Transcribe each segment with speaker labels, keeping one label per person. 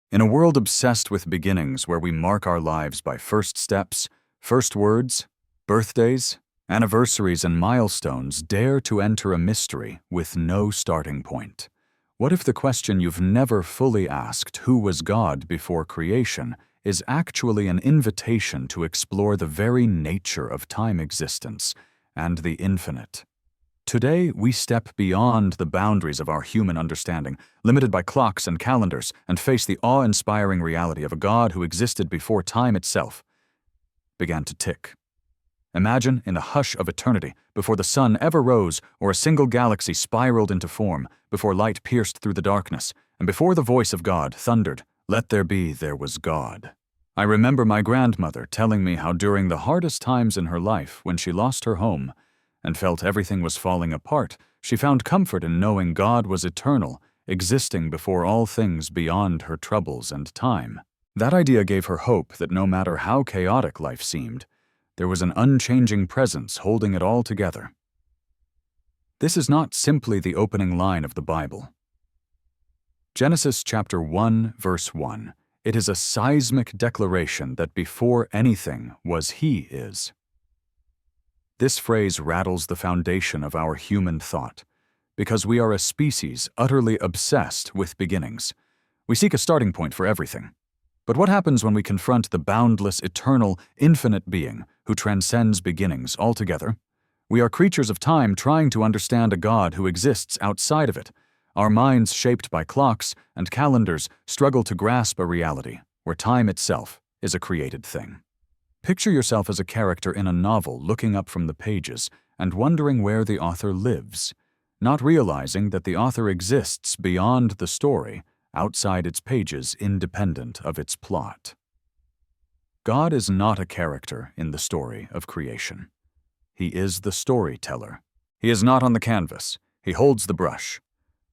Speaker 1: In a world obsessed with beginnings where we mark our lives by first steps, first words, birthdays, anniversaries, and milestones, dare to enter a mystery with no starting point. What if the question you've never fully asked, who was God before creation, is actually an invitation to explore the very nature of time existence and the infinite? Today, we step beyond the boundaries of our human understanding, limited by clocks and calendars, and face the awe-inspiring reality of a God who existed before time itself began to tick. Imagine, in the hush of eternity, before the sun ever rose or a single galaxy spiraled into form, before light pierced through the darkness, and before the voice of God thundered, "Let there be, there was God." I remember my grandmother telling me how during the hardest times in her life, when she lost her home and felt everything was falling apart, she found comfort in knowing God was eternal, existing before all things beyond her troubles and time. That idea gave her hope that no matter how chaotic life seemed, there was an unchanging presence holding it all together. This is not simply the opening line of the Bible. Genesis chapter 1, verse 1. It is a seismic declaration that before anything was He is. This phrase rattles the foundation of our human thought, because we are a species utterly obsessed with beginnings. We seek a starting point for everything. But what happens when we confront the boundless, eternal, infinite being who transcends beginnings altogether? We are creatures of time trying to understand a God who exists outside of it. Our minds, shaped by clocks and calendars, struggle to grasp a reality where time itself is a created thing. Picture yourself as a character in a novel looking up from the pages and wondering where the author lives, not realizing that the author exists beyond the story, outside its pages, independent of its plot. God is not a character in the story of creation. He is the storyteller. He is not on the canvas. He holds the brush.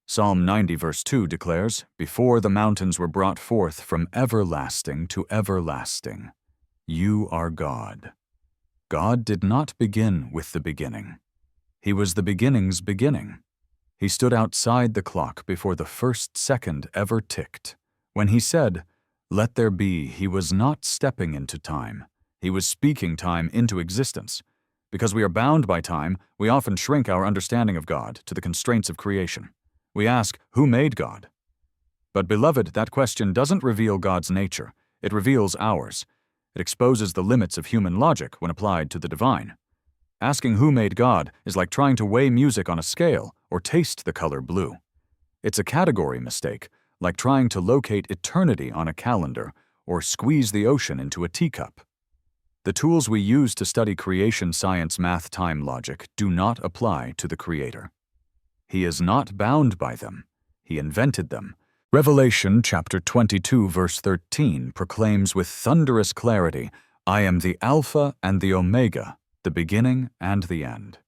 Speaker 1: Psalm 90 verse 2 declares, "Before the mountains were brought forth from everlasting to everlasting, you are God." God did not begin with the beginning. He was the beginning's beginning. He stood outside the clock before the first second ever ticked. When He said, "Let there be," He was not stepping into time. He was speaking time into existence. Because we are bound by time, we often shrink our understanding of God to the constraints of creation. We ask, who made God? But beloved, that question doesn't reveal God's nature. It reveals ours. It exposes the limits of human logic when applied to the divine. Asking who made God is like trying to weigh music on a scale or taste the color blue. It's a category mistake, like trying to locate eternity on a calendar or squeeze the ocean into a teacup. The tools we use to study creation science, math, time, logic do not apply to the Creator. He is not bound by them. He invented them. Revelation chapter 22 verse 13 proclaims with thunderous clarity, "I am the Alpha and the Omega, the beginning and the end."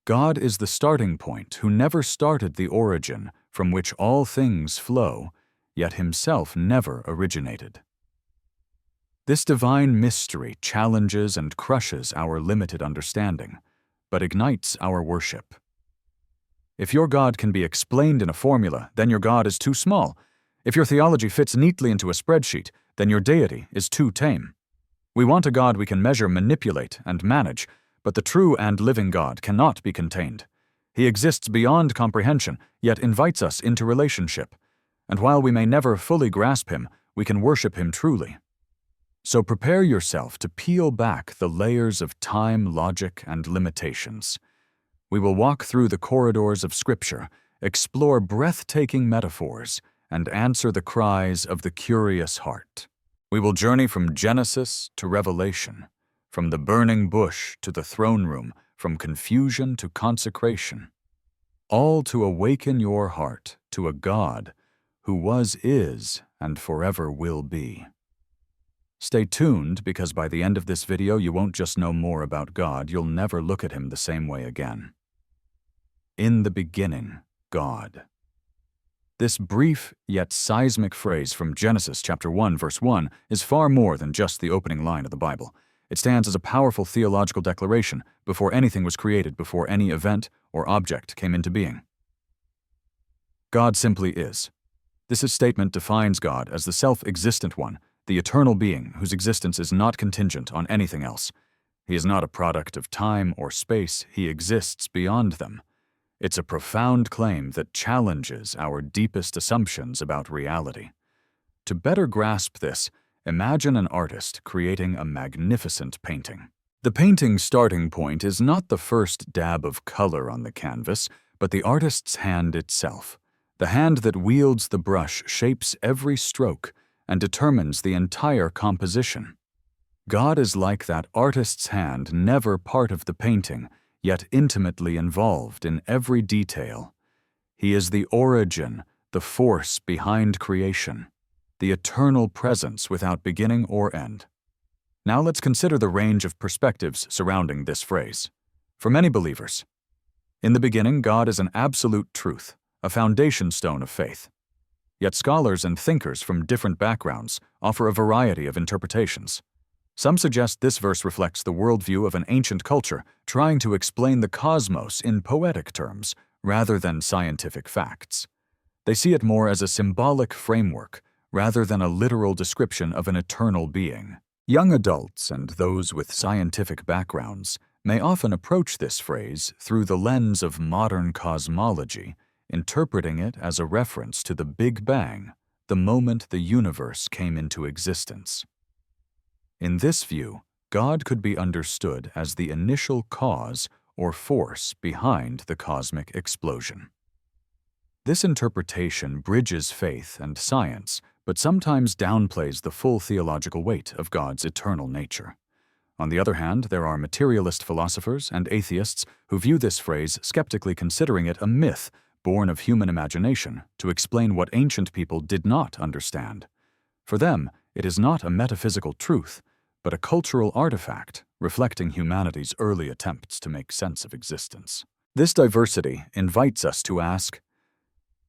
Speaker 1: God is the starting point who never started the origin from which all things flow, yet Himself never originated. This divine mystery challenges and crushes our limited understanding, but ignites our worship. If your God can be explained in a formula, then your God is too small. If your theology fits neatly into a spreadsheet, then your deity is too tame. We want a God we can measure, manipulate, and manage, but the true and living God cannot be contained. He exists beyond comprehension, yet invites us into relationship. And while we may never fully grasp Him, we can worship Him truly. So prepare yourself to peel back the layers of time, logic, and limitations. We will walk through the corridors of Scripture, explore breathtaking metaphors, and answer the cries of the curious heart. We will journey from Genesis to Revelation, from the burning bush to the throne room, from confusion to consecration, all to awaken your heart to a God who was, is, and forever will be. Stay tuned, because by the end of this video, you won't just know more about God, you'll never look at Him the same way again. In the beginning, God. This brief yet seismic phrase from Genesis chapter 1 verse 1 is far more than just the opening line of the Bible. It stands as a powerful theological declaration before anything was created, before any event or object came into being. God simply is. This statement defines God as the self-existent one, the eternal being whose existence is not contingent on anything else. He is not a product of time or space, he exists beyond them. It's a profound claim that challenges our deepest assumptions about reality. To better grasp this, imagine an artist creating a magnificent painting. The painting's starting point is not the first dab of color on the canvas, but the artist's hand itself. The hand that wields the brush shapes every stroke and determines the entire composition. God is like that artist's hand, never part of the painting, yet intimately involved in every detail. He is the origin, the force behind creation, the eternal presence without beginning or end. Now let's consider the range of perspectives surrounding this phrase. For many believers, in the beginning, God is an absolute truth, a foundation stone of faith. Yet scholars and thinkers from different backgrounds offer a variety of interpretations. Some suggest this verse reflects the worldview of an ancient culture trying to explain the cosmos in poetic terms rather than scientific facts. They see it more as a symbolic framework rather than a literal description of an eternal being. Young adults and those with scientific backgrounds may often approach this phrase through the lens of modern cosmology, interpreting it as a reference to the Big Bang, the moment the universe came into existence. In this view, God could be understood as the initial cause or force behind the cosmic explosion. This interpretation bridges faith and science, but sometimes downplays the full theological weight of God's eternal nature. On the other hand, there are materialist philosophers and atheists who view this phrase skeptically, considering it a myth born of human imagination to explain what ancient people did not understand. For them, it is not a metaphysical truth, but a cultural artifact reflecting humanity's early attempts to make sense of existence. This diversity invites us to ask,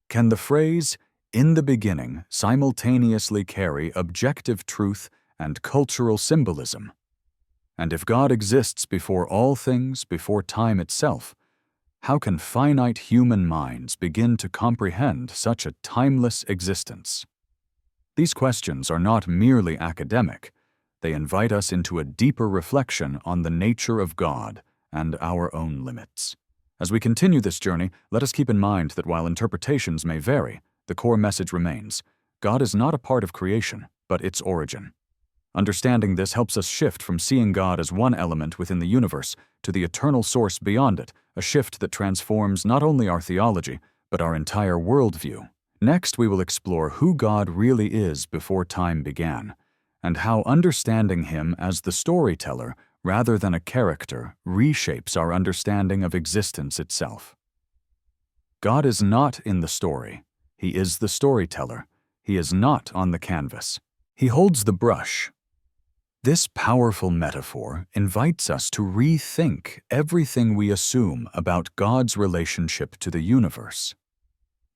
Speaker 1: can the phrase, "in the beginning," simultaneously carry objective truth and cultural symbolism? And if God exists before all things, before time itself, how can finite human minds begin to comprehend such a timeless existence? These questions are not merely academic. They invite us into a deeper reflection on the nature of God and our own limits. As we continue this journey, let us keep in mind that while interpretations may vary, the core message remains: God is not a part of creation, but its origin. Understanding this helps us shift from seeing God as one element within the universe to the eternal source beyond it, a shift that transforms not only our theology, but our entire worldview. Next, we will explore who God really is before time began, and how understanding him as the storyteller rather than a character reshapes our understanding of existence itself. God is not in the story. He is the storyteller. He is not on the canvas. He holds the brush. This powerful metaphor invites us to rethink everything we assume about God's relationship to the universe.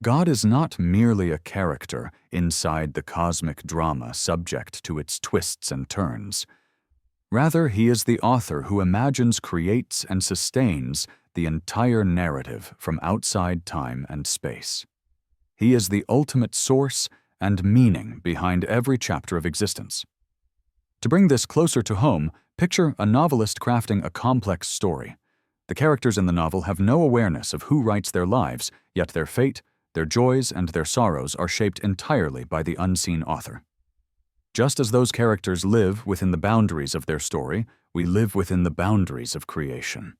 Speaker 1: God is not merely a character inside the cosmic drama subject to its twists and turns. Rather, he is the author who imagines, creates, and sustains the entire narrative from outside time and space. He is the ultimate source and meaning behind every chapter of existence. To bring this closer to home, picture a novelist crafting a complex story. The characters in the novel have no awareness of who writes their lives, yet their fate, their joys, and their sorrows are shaped entirely by the unseen author. Just as those characters live within the boundaries of their story, we live within the boundaries of creation.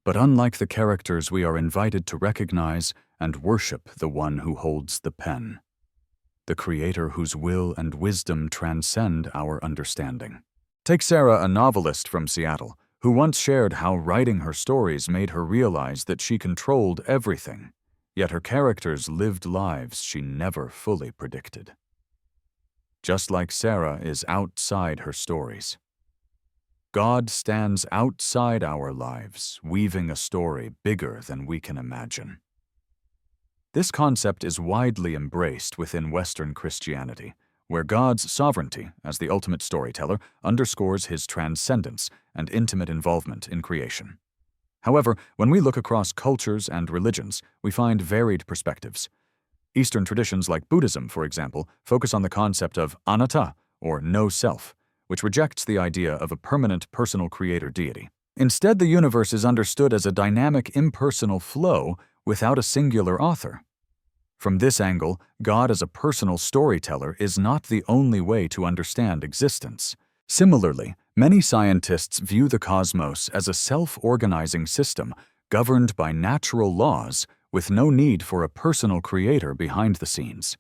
Speaker 1: But unlike the characters, we are invited to recognize and worship the one who holds the pen, the Creator whose will and wisdom transcend our understanding. Take Sarah, a novelist from Seattle, who once shared how writing her stories made her realize that she controlled everything, yet her characters lived lives she never fully predicted. Just like Sarah is outside her stories, God stands outside our lives, weaving a story bigger than we can imagine. This concept is widely embraced within Western Christianity, where God's sovereignty, as the ultimate storyteller, underscores his transcendence and intimate involvement in creation. However, when we look across cultures and religions, we find varied perspectives. Eastern traditions like Buddhism, for example, focus on the concept of anatta, or no self, which rejects the idea of a permanent personal creator deity. Instead, the universe is understood as a dynamic, impersonal flow without a singular author. From this angle, God as a personal storyteller is not the only way to understand existence. Similarly, many scientists view the cosmos as a self-organizing system governed by natural laws with no need for a personal creator behind the scenes.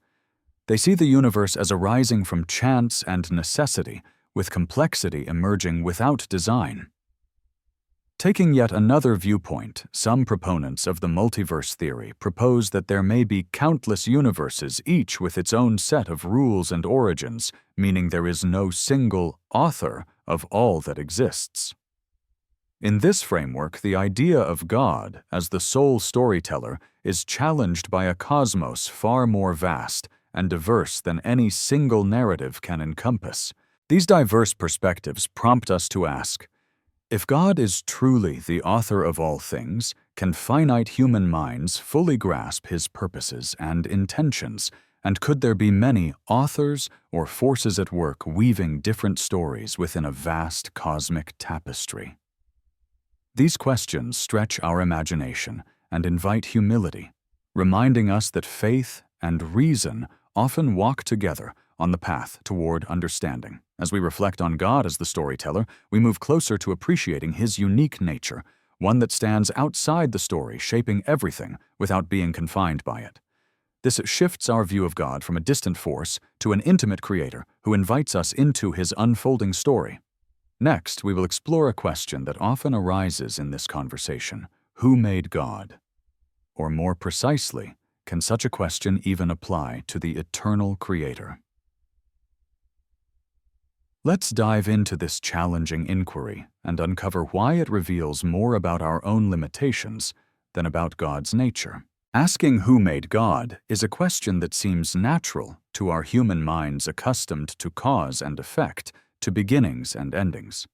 Speaker 1: They see the universe as arising from chance and necessity, with complexity emerging without design. Taking yet another viewpoint, some proponents of the multiverse theory propose that there may be countless universes, each with its own set of rules and origins, meaning there is no single author of all that exists. In this framework, the idea of God as the sole storyteller is challenged by a cosmos far more vast and diverse than any single narrative can encompass. These diverse perspectives prompt us to ask, if God is truly the author of all things, can finite human minds fully grasp his purposes and intentions, and could there be many authors or forces at work weaving different stories within a vast cosmic tapestry? These questions stretch our imagination and invite humility, reminding us that faith and reason often walk together on the path toward understanding. As we reflect on God as the storyteller, we move closer to appreciating his unique nature, one that stands outside the story, shaping everything without being confined by it. This shifts our view of God from a distant force to an intimate creator who invites us into his unfolding story. Next, we will explore a question that often arises in this conversation: who made God? Or more precisely, can such a question even apply to the eternal creator? Let's dive into this challenging inquiry and uncover why it reveals more about our own limitations than about God's nature. Asking who made God is a question that seems natural to our human minds accustomed to cause and effect, to beginnings and endings.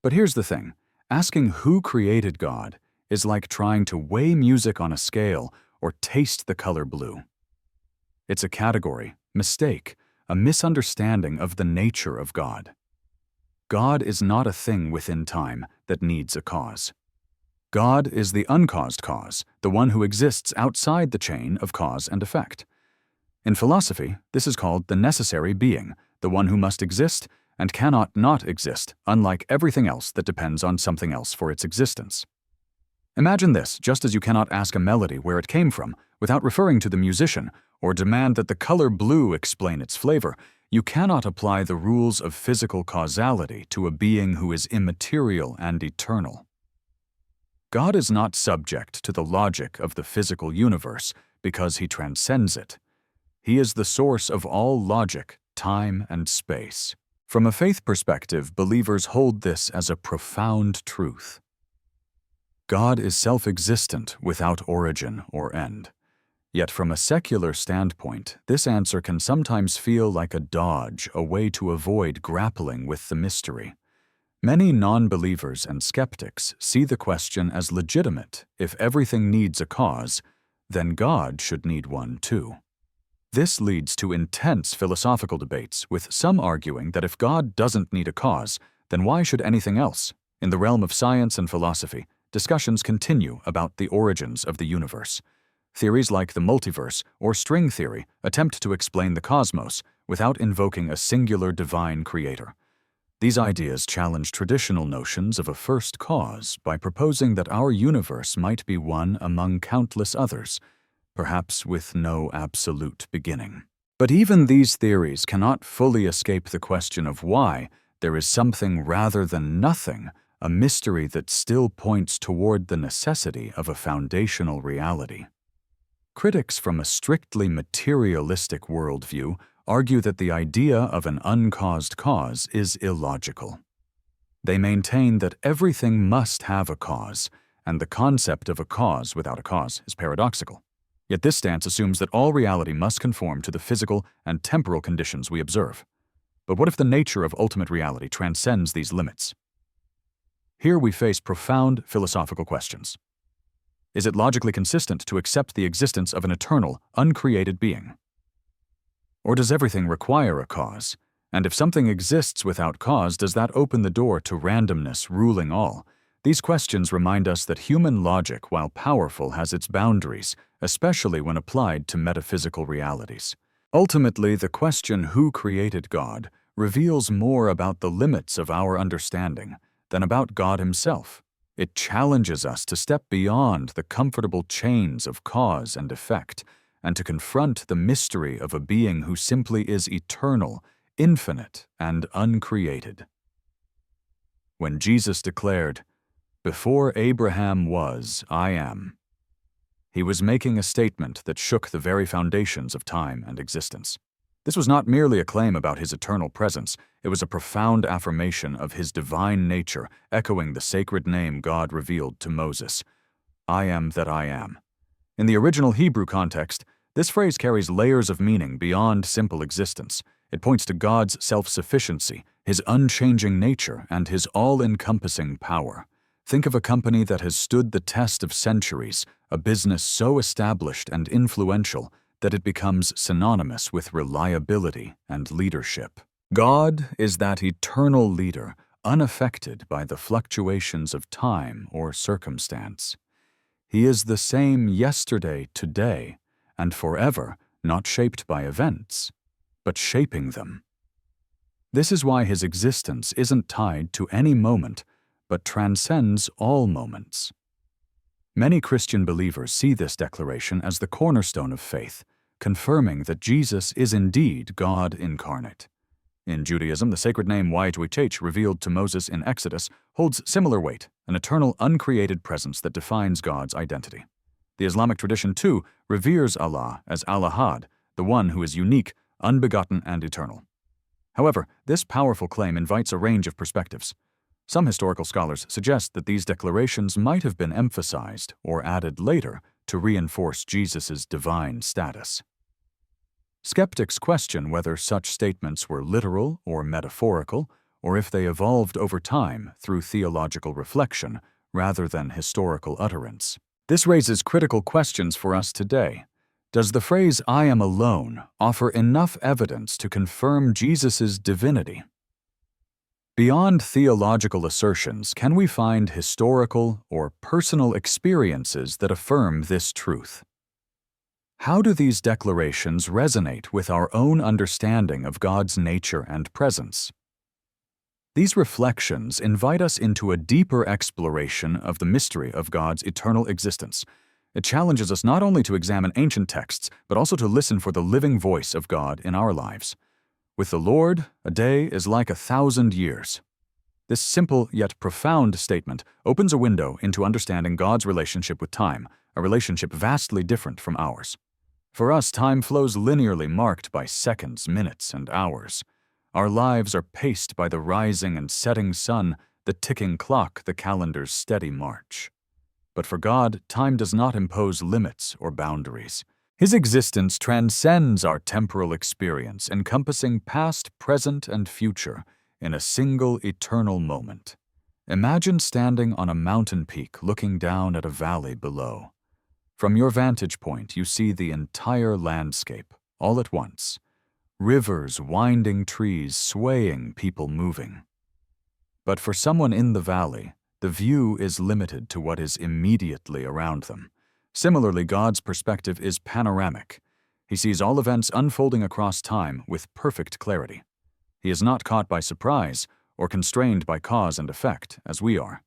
Speaker 1: But here's the thing: asking who created God is like trying to weigh music on a scale or taste the color blue. It's a category, mistake, a misunderstanding of the nature of God. God is not a thing within time that needs a cause. God is the uncaused cause, the one who exists outside the chain of cause and effect. In philosophy, this is called the necessary being, the one who must exist and cannot not exist, unlike everything else that depends on something else for its existence. Imagine this: just as you cannot ask a melody where it came from without referring to the musician, or demand that the color blue explain its flavor, you cannot apply the rules of physical causality to a being who is immaterial and eternal. God is not subject to the logic of the physical universe because he transcends it. He is the source of all logic, time, and space. From a faith perspective, believers hold this as a profound truth. God is self-existent without origin or end. Yet from a secular standpoint, this answer can sometimes feel like a dodge, a way to avoid grappling with the mystery. Many non-believers and skeptics see the question as legitimate. If everything needs a cause, then God should need one too. This leads to intense philosophical debates, with some arguing that if God doesn't need a cause, then why should anything else? In the realm of science and philosophy, discussions continue about the origins of the universe. Theories like the multiverse or string theory attempt to explain the cosmos without invoking a singular divine creator. These ideas challenge traditional notions of a first cause by proposing that our universe might be one among countless others, perhaps with no absolute beginning. But even these theories cannot fully escape the question of why there is something rather than nothing, a mystery that still points toward the necessity of a foundational reality. Critics from a strictly materialistic worldview argue that the idea of an uncaused cause is illogical. They maintain that everything must have a cause, and the concept of a cause without a cause is paradoxical. Yet this stance assumes that all reality must conform to the physical and temporal conditions we observe. But what if the nature of ultimate reality transcends these limits? Here we face profound philosophical questions. Is it logically consistent to accept the existence of an eternal, uncreated being? Or does everything require a cause? And if something exists without cause, does that open the door to randomness ruling all? These questions remind us that human logic, while powerful, has its boundaries, especially when applied to metaphysical realities. Ultimately, the question, who created God, reveals more about the limits of our understanding than about God himself. It challenges us to step beyond the comfortable chains of cause and effect, and to confront the mystery of a being who simply is eternal, infinite, and uncreated. When Jesus declared, "Before Abraham was, I am," he was making a statement that shook the very foundations of time and existence. This was not merely a claim about his eternal presence, it was a profound affirmation of his divine nature, echoing the sacred name God revealed to Moses, "I am that I am." In the original Hebrew context, this phrase carries layers of meaning beyond simple existence. It points to God's self-sufficiency, his unchanging nature, and his all-encompassing power. Think of a company that has stood the test of centuries, a business so established and influential that it becomes synonymous with reliability and leadership. God is that eternal leader, unaffected by the fluctuations of time or circumstance. He is the same yesterday, today, and forever, not shaped by events, but shaping them. This is why his existence isn't tied to any moment, but transcends all moments. Many Christian believers see this declaration as the cornerstone of faith, confirming that Jesus is indeed God incarnate. In Judaism, the sacred name YHWH, revealed to Moses in Exodus, holds similar weight, an eternal, uncreated presence that defines God's identity. The Islamic tradition, too, reveres Allah as Al-Ahad, the one who is unique, unbegotten, and eternal. However, this powerful claim invites a range of perspectives. Some historical scholars suggest that these declarations might have been emphasized or added later to reinforce Jesus' divine status. Skeptics question whether such statements were literal or metaphorical, or if they evolved over time through theological reflection rather than historical utterance. This raises critical questions for us today. Does the phrase, "I am alone," offer enough evidence to confirm Jesus' divinity? Beyond theological assertions, can we find historical or personal experiences that affirm this truth? How do these declarations resonate with our own understanding of God's nature and presence? These reflections invite us into a deeper exploration of the mystery of God's eternal existence. It challenges us not only to examine ancient texts, but also to listen for the living voice of God in our lives. With the Lord, a day is like 1,000 years. This simple yet profound statement opens a window into understanding God's relationship with time, a relationship vastly different from ours. For us, time flows linearly, marked by seconds, minutes, and hours. Our lives are paced by the rising and setting sun, the ticking clock, the calendar's steady march. But for God, time does not impose limits or boundaries. His existence transcends our temporal experience, encompassing past, present, and future in a single eternal moment. Imagine standing on a mountain peak looking down at a valley below. From your vantage point, you see the entire landscape, all at once. Rivers, winding trees, swaying, people moving. But for someone in the valley, the view is limited to what is immediately around them. Similarly, God's perspective is panoramic. He sees all events unfolding across time with perfect clarity. He is not caught by surprise or constrained by cause and effect, as we are.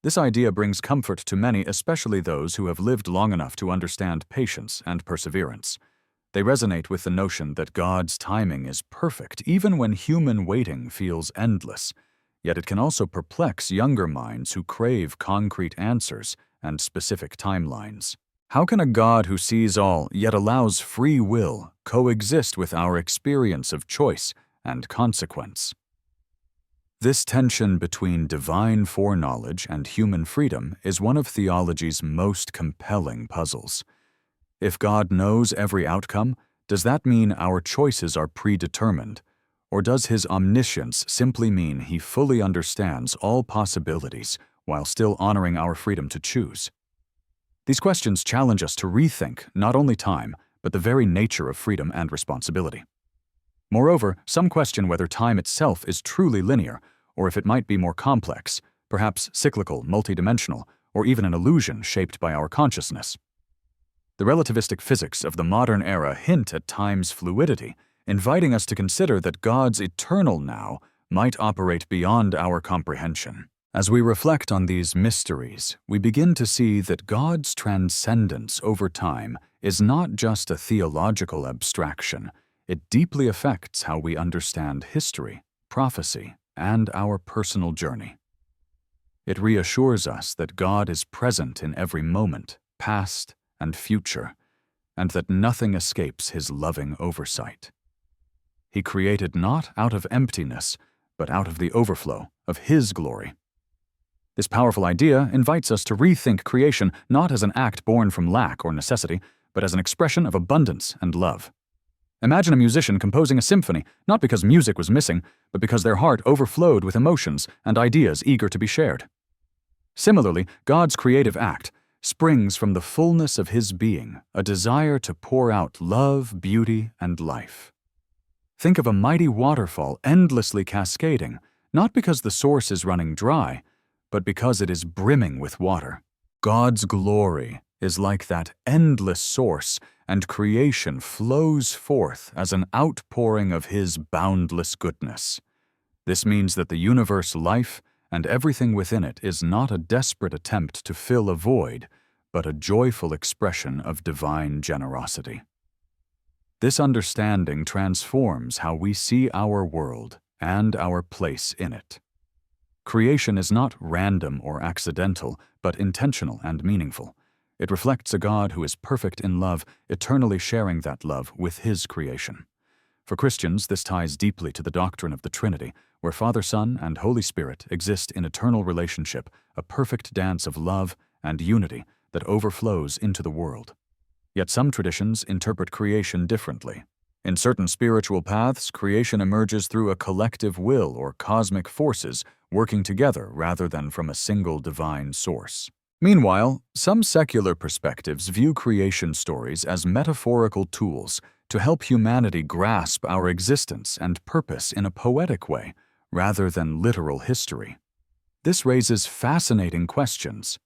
Speaker 1: This idea brings comfort to many, especially those who have lived long enough to understand patience and perseverance. They resonate with the notion that God's timing is perfect, even when human waiting feels endless. Yet it can also perplex younger minds who crave concrete answers and specific timelines. How can a God who sees all, yet allows free will, coexist with our experience of choice and consequence? This tension between divine foreknowledge and human freedom is one of theology's most compelling puzzles. If God knows every outcome, does that mean our choices are predetermined? Or does his omniscience simply mean he fully understands all possibilities while still honoring our freedom to choose? These questions challenge us to rethink not only time, but the very nature of freedom and responsibility. Moreover, some question whether time itself is truly linear, or if it might be more complex, perhaps cyclical, multidimensional, or even an illusion shaped by our consciousness. The relativistic physics of the modern era hint at time's fluidity, inviting us to consider that God's eternal now might operate beyond our comprehension. As we reflect on these mysteries, we begin to see that God's transcendence over time is not just a theological abstraction. It deeply affects how we understand history, prophecy, and our personal journey. It reassures us that God is present in every moment, past and future, and that nothing escapes His loving oversight. He created not out of emptiness, but out of the overflow of His glory. This powerful idea invites us to rethink creation not as an act born from lack or necessity, but as an expression of abundance and love. Imagine a musician composing a symphony, not because music was missing, but because their heart overflowed with emotions and ideas eager to be shared. Similarly, God's creative act springs from the fullness of His being, a desire to pour out love, beauty, and life. Think of a mighty waterfall endlessly cascading, not because the source is running dry, but because it is brimming with water. God's glory is like that endless source, and creation flows forth as an outpouring of His boundless goodness. This means that the universe life and everything within it is not a desperate attempt to fill a void, but a joyful expression of divine generosity. This understanding transforms how we see our world and our place in it. Creation is not random or accidental, but intentional and meaningful. It reflects a God who is perfect in love, eternally sharing that love with His creation. For Christians, this ties deeply to the doctrine of the Trinity, where Father, Son, and Holy Spirit exist in eternal relationship, a perfect dance of love and unity that overflows into the world. Yet some traditions interpret creation differently. In certain spiritual paths, creation emerges through a collective will or cosmic forces working together rather than from a single divine source. Meanwhile, some secular perspectives view creation stories as metaphorical tools to help humanity grasp our existence and purpose in a poetic way, rather than literal history. This raises fascinating questions.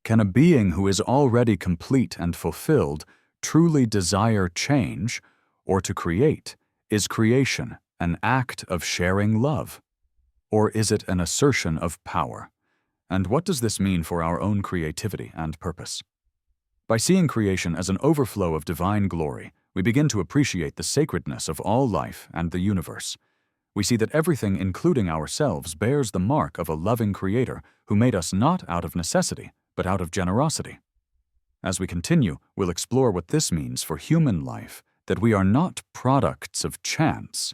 Speaker 1: Can a being who is already complete and fulfilled truly desire change, or to create? Is creation an act of sharing love? Or is it an assertion of power? And what does this mean for our own creativity and purpose? By seeing creation as an overflow of divine glory, we begin to appreciate the sacredness of all life and the universe. We see that everything, including ourselves, bears the mark of a loving Creator who made us not out of necessity, but out of generosity. As we continue, we'll explore what this means for human life, that we are not products of chance,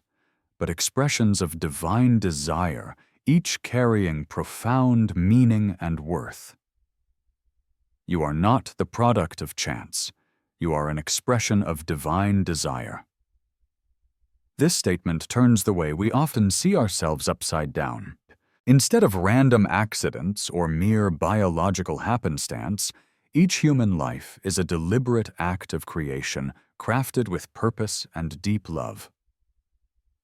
Speaker 1: but expressions of divine desire, each carrying profound meaning and worth. You are not the product of chance. You are an expression of divine desire. This statement turns the way we often see ourselves upside down. Instead of random accidents or mere biological happenstance, each human life is a deliberate act of creation, crafted with purpose and deep love.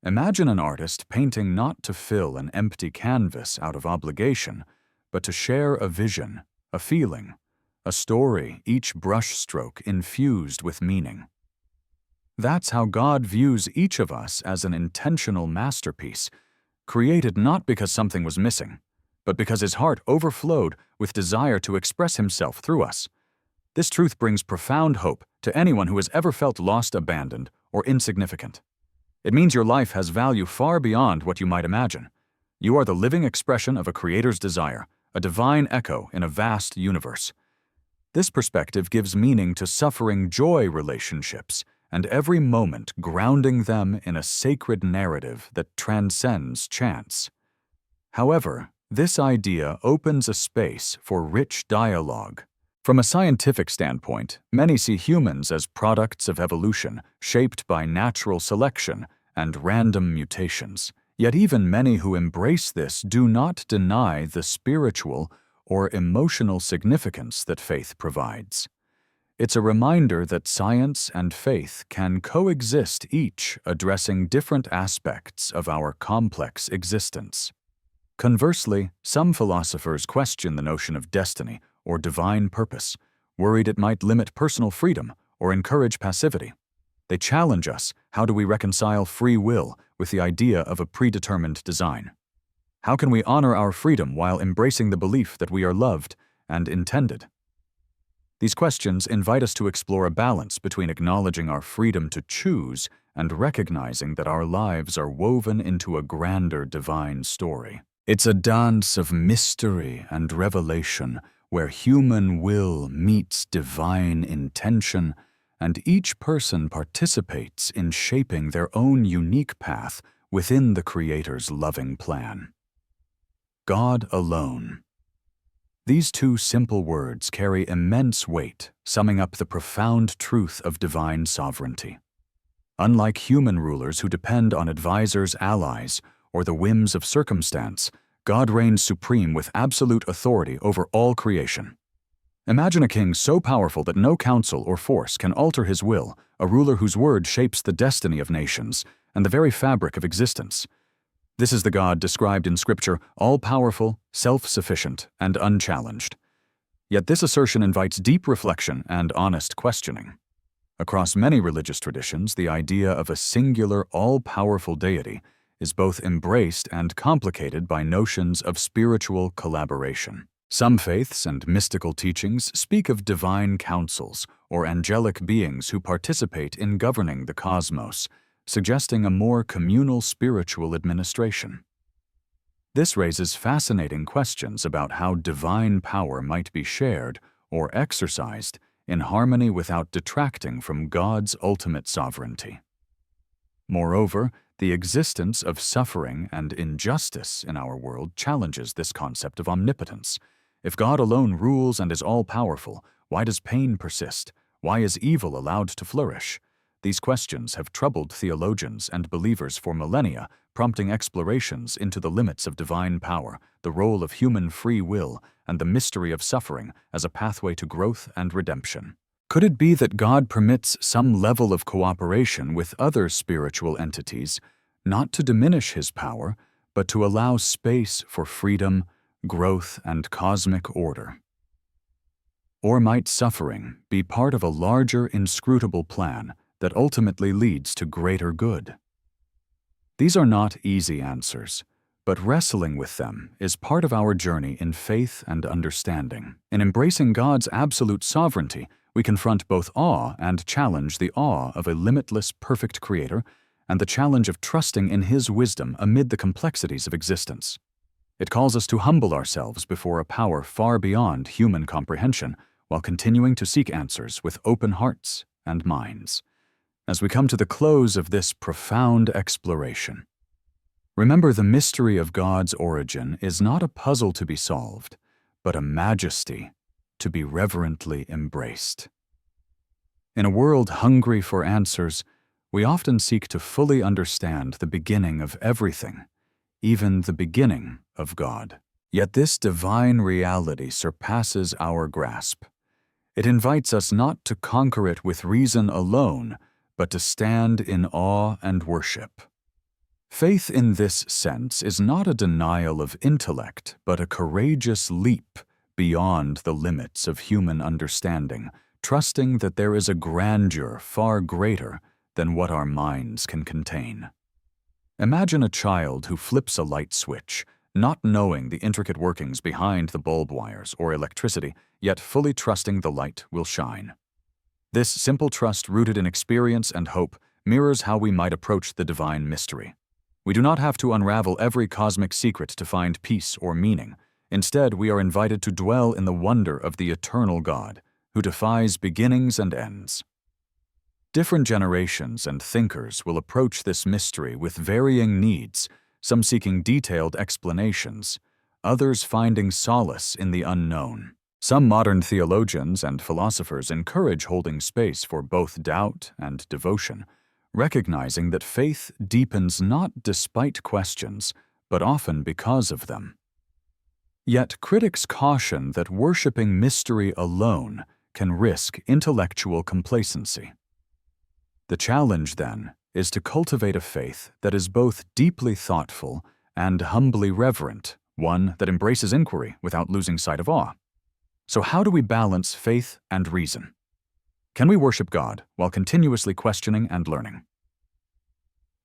Speaker 1: Imagine an artist painting not to fill an empty canvas out of obligation, but to share a vision, a feeling, a story, each brushstroke infused with meaning. That's how God views each of us as an intentional masterpiece, created not because something was missing, but because His heart overflowed with desire to express Himself through us. This truth brings profound hope to anyone who has ever felt lost, abandoned, or insignificant. It means your life has value far beyond what you might imagine. You are the living expression of a Creator's desire, a divine echo in a vast universe. This perspective gives meaning to suffering joy relationships, and every moment grounding them in a sacred narrative that transcends chance. However, this idea opens a space for rich dialogue. From a scientific standpoint, many see humans as products of evolution, shaped by natural selection and random mutations. Yet even many who embrace this do not deny the spiritual or emotional significance that faith provides. It's a reminder that science and faith can coexist, each addressing different aspects of our complex existence. Conversely, some philosophers question the notion of destiny or divine purpose, worried it might limit personal freedom or encourage passivity. They challenge us: how do we reconcile free will with the idea of a predetermined design? How can we honor our freedom while embracing the belief that we are loved and intended? These questions invite us to explore a balance between acknowledging our freedom to choose and recognizing that our lives are woven into a grander divine story. It's a dance of mystery and revelation where human will meets divine intention, and each person participates in shaping their own unique path within the Creator's loving plan. God alone. These two simple words carry immense weight, summing up the profound truth of divine sovereignty. Unlike human rulers who depend on advisors, allies, or the whims of circumstance, God reigns supreme with absolute authority over all creation. Imagine a king so powerful that no council or force can alter his will, a ruler whose word shapes the destiny of nations and the very fabric of existence. This is the God described in Scripture, all-powerful, self-sufficient, and unchallenged. Yet this assertion invites deep reflection and honest questioning. Across many religious traditions, the idea of a singular, all-powerful deity is both embraced and complicated by notions of spiritual collaboration. Some faiths and mystical teachings speak of divine councils or angelic beings who participate in governing the cosmos, suggesting a more communal spiritual administration. This raises fascinating questions about how divine power might be shared or exercised in harmony without detracting from God's ultimate sovereignty. Moreover, the existence of suffering and injustice in our world challenges this concept of omnipotence. If God alone rules and is all-powerful, why does pain persist? Why is evil allowed to flourish? These questions have troubled theologians and believers for millennia, prompting explorations into the limits of divine power, the role of human free will, and the mystery of suffering as a pathway to growth and redemption. Could it be that God permits some level of cooperation with other spiritual entities, not to diminish His power, but to allow space for freedom, growth, and cosmic order? Or might suffering be part of a larger, inscrutable plan that ultimately leads to greater good? These are not easy answers, but wrestling with them is part of our journey in faith and understanding. In embracing God's absolute sovereignty, we confront both awe and challenge: the awe of a limitless, perfect Creator, and the challenge of trusting in His wisdom amid the complexities of existence. It calls us to humble ourselves before a power far beyond human comprehension, while continuing to seek answers with open hearts and minds. As we come to the close of this profound exploration, remember, the mystery of God's origin is not a puzzle to be solved, but a majesty to be reverently embraced. In a world hungry for answers, we often seek to fully understand the beginning of everything, even the beginning of God. Yet this divine reality surpasses our grasp. It invites us not to conquer it with reason alone, but to stand in awe and worship. Faith in this sense is not a denial of intellect, but a courageous leap beyond the limits of human understanding, trusting that there is a grandeur far greater than what our minds can contain. Imagine a child who flips a light switch, not knowing the intricate workings behind the bulb wires or electricity, yet fully trusting the light will shine. This simple trust, rooted in experience and hope, mirrors how we might approach the divine mystery. We do not have to unravel every cosmic secret to find peace or meaning. Instead, we are invited to dwell in the wonder of the eternal God, who defies beginnings and ends. Different generations and thinkers will approach this mystery with varying needs, some seeking detailed explanations, others finding solace in the unknown. Some modern theologians and philosophers encourage holding space for both doubt and devotion, recognizing that faith deepens not despite questions, but often because of them. Yet critics caution that worshiping mystery alone can risk intellectual complacency. The challenge, then, is to cultivate a faith that is both deeply thoughtful and humbly reverent, one that embraces inquiry without losing sight of awe. So how do we balance faith and reason? Can we worship God while continuously questioning and learning?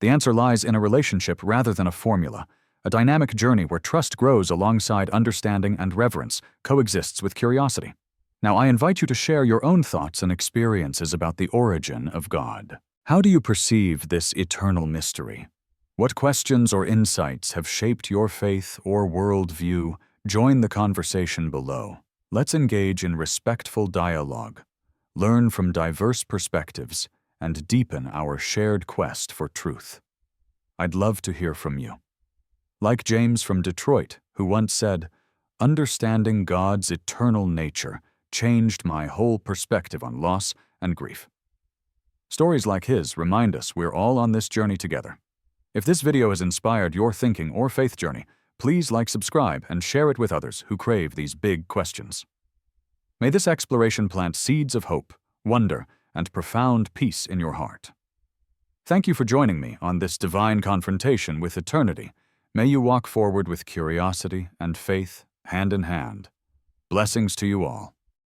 Speaker 1: The answer lies in a relationship rather than a formula, a dynamic journey where trust grows alongside understanding and reverence coexists with curiosity. Now, I invite you to share your own thoughts and experiences about the origin of God. How do you perceive this eternal mystery? What questions or insights have shaped your faith or worldview? Join the conversation below. Let's engage in respectful dialogue, learn from diverse perspectives, and deepen our shared quest for truth. I'd love to hear from you. Like James from Detroit, who once said, "Understanding God's eternal nature changed my whole perspective on loss and grief." Stories like his remind us we're all on this journey together. If this video has inspired your thinking or faith journey, please like, subscribe, and share it with others who crave these big questions. May this exploration plant seeds of hope, wonder, and profound peace in your heart. Thank you for joining me on this divine confrontation with eternity. May you walk forward with curiosity and faith hand in hand. Blessings to you all.